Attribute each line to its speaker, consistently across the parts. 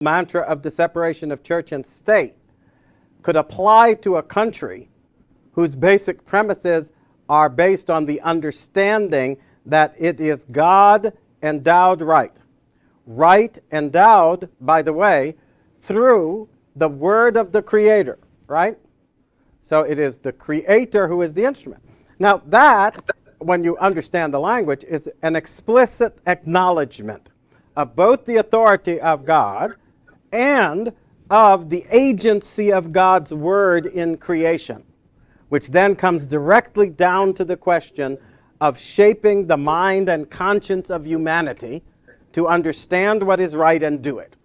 Speaker 1: mantra of the separation of church and state could apply to a country whose basic premises are based on the understanding that it is God endowed right. Right endowed, by the way, through the word of the Creator, right? So it is the Creator who is the instrument. Now that, when you understand the language, is an explicit acknowledgement of both the authority of God and of the agency of God's word in creation, which then comes directly down to the question of shaping the mind and conscience of humanity to understand what is right and do it.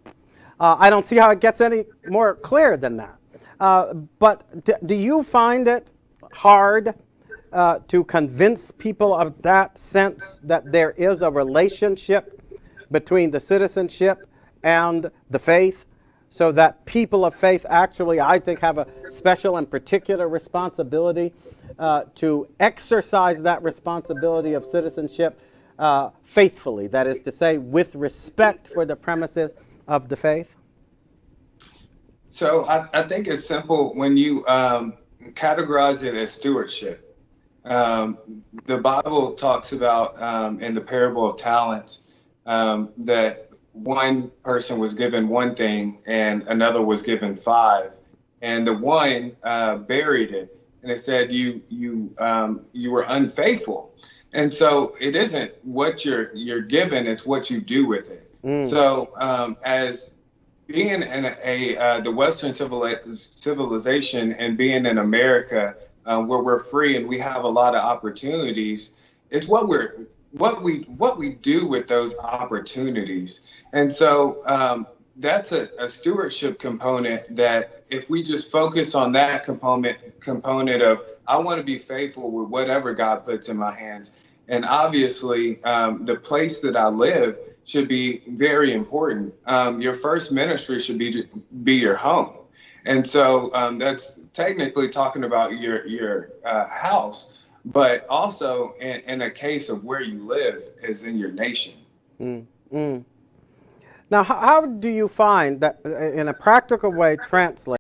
Speaker 1: I don't see how it gets any more clear than that. But do you find it hard to convince people of that sense that there is a relationship between the citizenship and the faith, so that people of faith actually, I think, have a special and particular responsibility to exercise that responsibility of citizenship faithfully, that is to say, with respect for the premises of the faith?
Speaker 2: So I think it's simple when you categorize it as stewardship. The Bible talks about in the parable of talents that one person was given one thing and another was given five, and the one buried it, and it said you were unfaithful. And so it isn't what you're given; it's what you do with it. So as being in the Western civilization and being in America, where we're free and we have a lot of opportunities, it's what we do with those opportunities. And so that's a stewardship component, that if we just focus on that component of, I want to be faithful with whatever God puts in my hands. And obviously, the place that I live should be very important. Your first ministry should be your home. And so that's technically talking about your house, but also in a case of where you live is in your nation.
Speaker 1: Now, how do you find that in a practical way translate